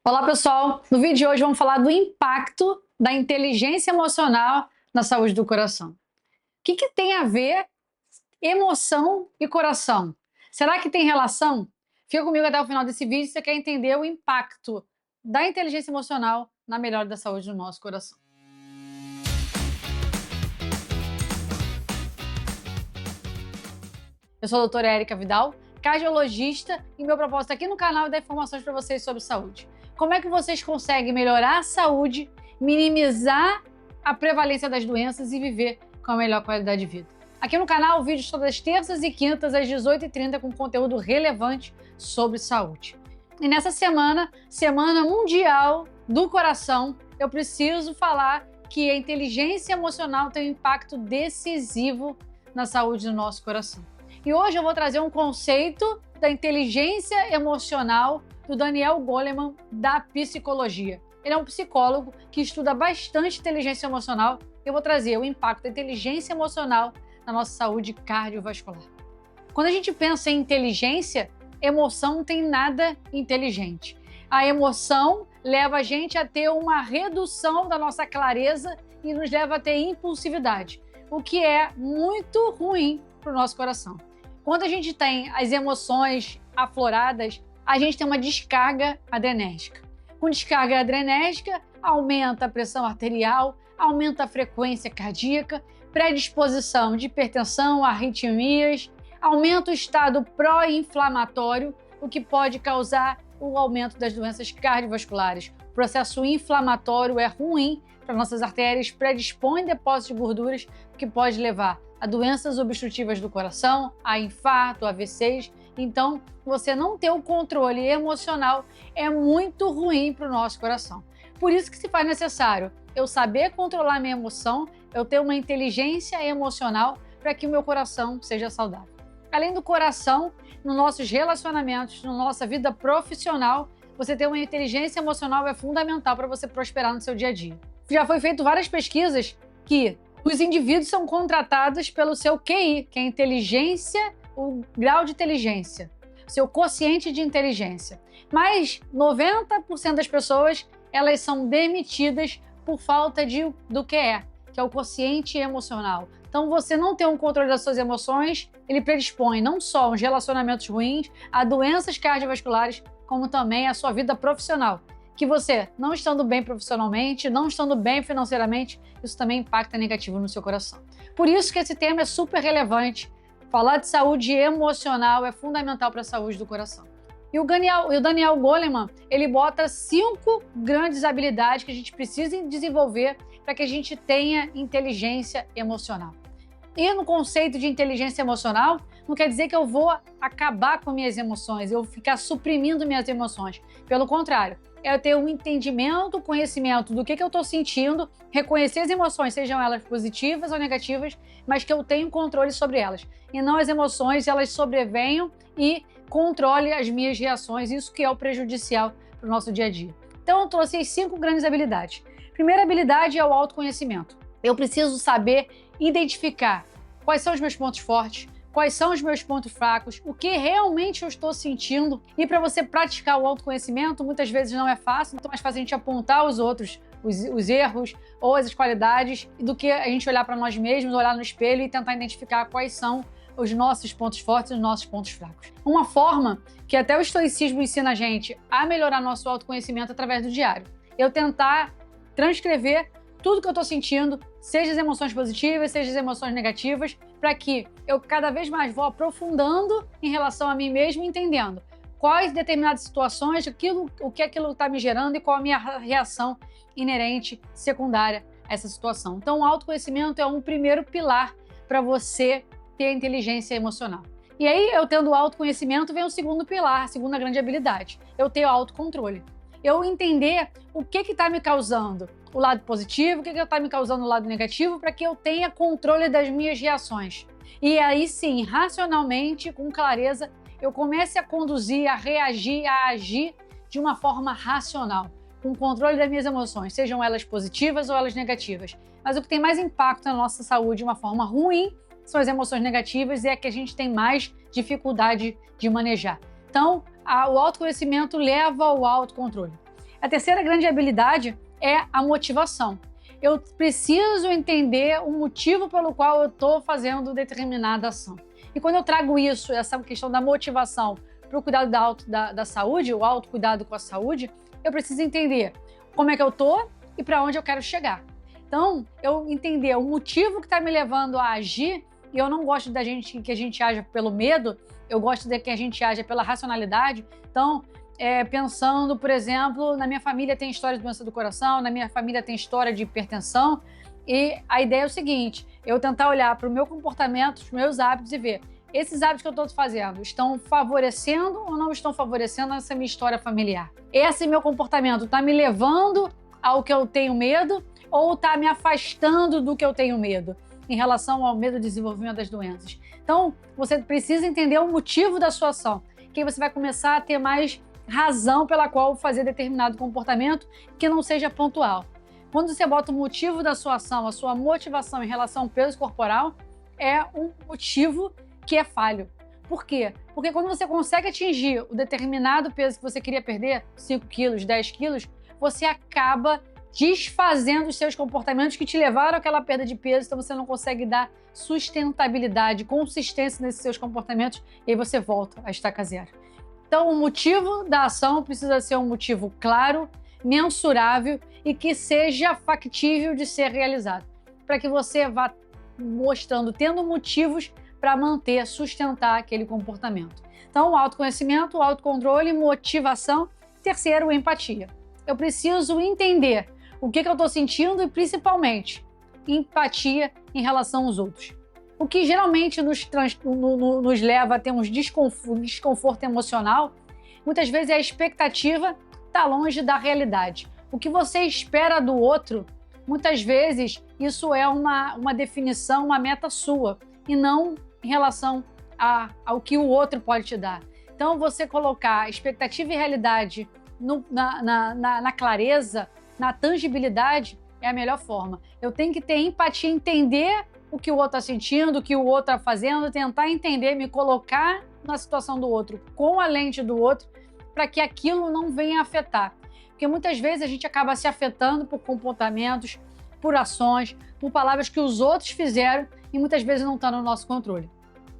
Olá, pessoal! No vídeo de hoje vamos falar do impacto da inteligência emocional na saúde do coração. O que tem a ver emoção e coração? Será que tem relação? Fica comigo até o final desse vídeo se você quer entender o impacto da inteligência emocional na melhora da saúde do nosso coração. Eu sou a doutora Érica Vidal, cardiologista, e meu propósito aqui no canal é dar informações para vocês sobre saúde. Como é que vocês conseguem melhorar a saúde, minimizar a prevalência das doenças e viver com a melhor qualidade de vida? Aqui no canal, vídeos todas as terças e quintas às 18h30 com conteúdo relevante sobre saúde. E nessa semana, Semana Mundial do Coração, eu preciso falar que a inteligência emocional tem um impacto decisivo na saúde do nosso coração. E hoje eu vou trazer um conceito da inteligência emocional do Daniel Goleman, da psicologia. Ele é um psicólogo que estuda bastante inteligência emocional. Eu vou trazer o impacto da inteligência emocional na nossa saúde cardiovascular. Quando a gente pensa em inteligência, emoção não tem nada inteligente. A emoção leva a gente a ter uma redução da nossa clareza e nos leva a ter impulsividade, o que é muito ruim para o nosso coração. Quando a gente tem as emoções afloradas, a gente tem uma descarga adrenérgica. Com descarga adrenérgica, aumenta a pressão arterial, aumenta a frequência cardíaca, predisposição de hipertensão, arritmias, aumenta o estado pró-inflamatório, o que pode causar o aumento das doenças cardiovasculares. O processo inflamatório é ruim para nossas artérias, predispõe depósitos de gorduras, o que pode levar a doenças obstrutivas do coração, a infarto, AVCs. Então, você não ter o controle emocional é muito ruim para o nosso coração. Por isso que se faz necessário eu saber controlar minha emoção, eu ter uma inteligência emocional para que o meu coração seja saudável. Além do coração, nos nossos relacionamentos, na nossa vida profissional, você ter uma inteligência emocional é fundamental para você prosperar no seu dia a dia. Já foi feito várias pesquisas que os indivíduos são contratados pelo seu QI, que é inteligência, o grau de inteligência, seu quociente de inteligência. Mas 90% das pessoas, elas são demitidas por falta do QE, que é o quociente emocional. Então, você não ter um controle das suas emoções, ele predispõe não só aos relacionamentos ruins, a doenças cardiovasculares, como também a sua vida profissional. Que você, não estando bem profissionalmente, não estando bem financeiramente, isso também impacta negativo no seu coração. Por isso que esse tema é super relevante. Falar de saúde emocional é fundamental para a saúde do coração. E o Daniel Goleman, ele bota 5 grandes habilidades que a gente precisa desenvolver para que a gente tenha inteligência emocional. E no conceito de inteligência emocional, não quer dizer que eu vou acabar com minhas emoções, eu vou ficar suprimindo minhas emoções. Pelo contrário, é ter um entendimento, conhecimento do que eu estou sentindo, reconhecer as emoções, sejam elas positivas ou negativas, mas que eu tenho controle sobre elas. E não as emoções, elas sobrevenham e controle as minhas reações, isso que é o prejudicial para o nosso dia a dia. Então, eu trouxe as 5 grandes habilidades. Primeira habilidade é o autoconhecimento. Eu preciso saber identificar quais são os meus pontos fortes, quais são os meus pontos fracos, o que realmente eu estou sentindo. E para você praticar o autoconhecimento, muitas vezes não é fácil, então é mais fácil a gente apontar os outros, os erros ou as qualidades, do que a gente olhar para nós mesmos, olhar no espelho e tentar identificar quais são os nossos pontos fortes e os nossos pontos fracos. Uma forma que até o estoicismo ensina a gente a melhorar nosso autoconhecimento através do diário. Eu tentar transcrever tudo que eu estou sentindo, seja as emoções positivas, seja as emoções negativas, para que eu cada vez mais vou aprofundando em relação a mim mesmo, entendendo quais determinadas situações, o que aquilo está me gerando e qual a minha reação inerente, secundária a essa situação. Então, o autoconhecimento é um primeiro pilar para você ter a inteligência emocional. E aí, eu tendo o autoconhecimento, vem o segundo pilar, a segunda grande habilidade. Eu tenho autocontrole. Eu entender o que está me causando o lado positivo, o que está me causando o lado negativo, para que eu tenha controle das minhas reações. E aí sim, racionalmente, com clareza, eu comece a conduzir, a reagir, a agir de uma forma racional, com controle das minhas emoções, sejam elas positivas ou elas negativas. Mas o que tem mais impacto na nossa saúde de uma forma ruim são as emoções negativas e é que a gente tem mais dificuldade de manejar. Então, o autoconhecimento leva ao autocontrole. A terceira grande habilidade é a motivação. Eu preciso entender o motivo pelo qual eu estou fazendo determinada ação. E quando eu trago isso, essa questão da motivação para o cuidado da saúde, o autocuidado com a saúde, eu preciso entender como é que eu estou e para onde eu quero chegar. Então, eu entender o motivo que está me levando a agir, e eu não gosto que a gente haja pelo medo, eu gosto de que a gente haja pela racionalidade. Então, pensando, por exemplo, na minha família tem história de doença do coração, na minha família tem história de hipertensão, e a ideia é o seguinte, eu tentar olhar para o meu comportamento, os meus hábitos e ver, esses hábitos que eu estou fazendo estão favorecendo ou não estão favorecendo essa minha história familiar? Esse meu comportamento está me levando ao que eu tenho medo ou está me afastando do que eu tenho medo em relação ao medo do desenvolvimento das doenças? Então, você precisa entender o motivo da sua ação, que aí você vai começar a ter mais razão pela qual fazer determinado comportamento que não seja pontual. Quando você bota o motivo da sua ação, a sua motivação em relação ao peso corporal, é um motivo que é falho. Por quê? Porque quando você consegue atingir o determinado peso que você queria perder, 5 quilos, 10 quilos, você acaba desfazendo os seus comportamentos que te levaram àquela perda de peso, então você não consegue dar sustentabilidade, consistência nesses seus comportamentos e aí você volta a estaca zero. Então, o motivo da ação precisa ser um motivo claro, mensurável e que seja factível de ser realizado, para que você vá mostrando, tendo motivos para manter, sustentar aquele comportamento. Então, o autoconhecimento, o autocontrole, motivação. Terceiro, empatia. Eu preciso entender o que eu estou sentindo e, principalmente, empatia em relação aos outros. O que geralmente nos leva a ter um desconforto emocional, muitas vezes a expectativa está longe da realidade. O que você espera do outro, muitas vezes isso é uma definição, uma meta sua, e não em relação ao que o outro pode te dar. Então, você colocar expectativa e realidade na clareza, na tangibilidade, é a melhor forma. Eu tenho que ter empatia, entender o que o outro está sentindo, o que o outro está fazendo, tentar entender, me colocar na situação do outro, com a lente do outro, para que aquilo não venha afetar. Porque muitas vezes a gente acaba se afetando por comportamentos, por ações, por palavras que os outros fizeram e muitas vezes não está no nosso controle.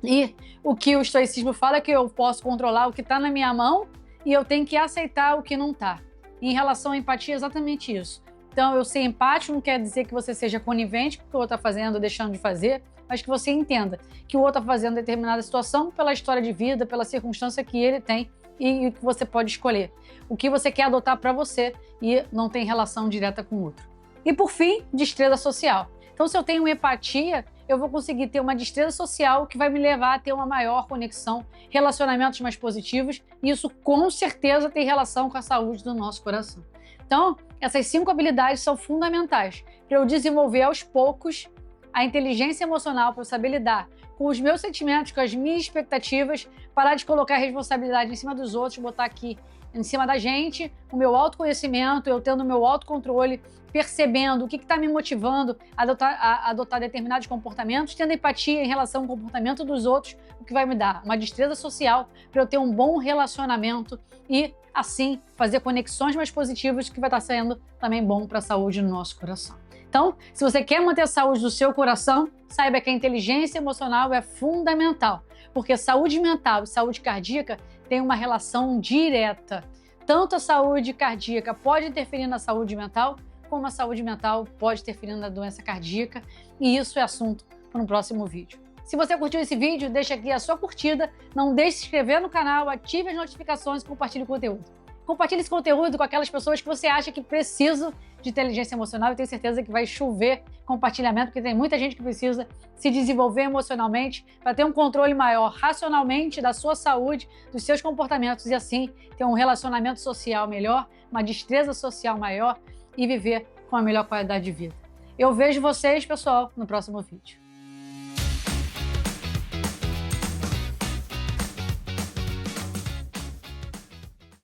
E o que o estoicismo fala é que eu posso controlar o que está na minha mão e eu tenho que aceitar o que não está. Em relação à empatia, é exatamente isso. Então, eu ser empático não quer dizer que você seja conivente com o que o outro está fazendo ou deixando de fazer, mas que você entenda que o outro está fazendo determinada situação pela história de vida, pela circunstância que ele tem e que você pode escolher. O que você quer adotar para você e não tem relação direta com o outro. E, por fim, destreza social. Então, se eu tenho empatia, eu vou conseguir ter uma destreza social que vai me levar a ter uma maior conexão, relacionamentos mais positivos, e isso com certeza tem relação com a saúde do nosso coração. Então, essas 5 habilidades são fundamentais para eu desenvolver aos poucos a inteligência emocional, para eu saber lidar com os meus sentimentos, com as minhas expectativas, parar de colocar a responsabilidade em cima dos outros, botar aqui em cima da gente, o meu autoconhecimento, eu tendo o meu autocontrole, percebendo o que está me motivando a adotar determinados comportamentos, tendo empatia em relação ao comportamento dos outros, o que vai me dar uma destreza social para eu ter um bom relacionamento e, assim, fazer conexões mais positivas, que vai estar sendo também bom para a saúde do nosso coração. Então, se você quer manter a saúde do seu coração, saiba que a inteligência emocional é fundamental, porque saúde mental e saúde cardíaca têm uma relação direta. Tanto a saúde cardíaca pode interferir na saúde mental, como a saúde mental pode interferir na doença cardíaca, e isso é assunto para um próximo vídeo. Se você curtiu esse vídeo, deixa aqui a sua curtida, não deixe de se inscrever no canal, ative as notificações e compartilhe o conteúdo. Compartilhe esse conteúdo com aquelas pessoas que você acha que precisam de inteligência emocional e tenho certeza que vai chover compartilhamento, porque tem muita gente que precisa se desenvolver emocionalmente para ter um controle maior racionalmente da sua saúde, dos seus comportamentos e assim ter um relacionamento social melhor, uma destreza social maior e viver com a melhor qualidade de vida. Eu vejo vocês, pessoal, no próximo vídeo.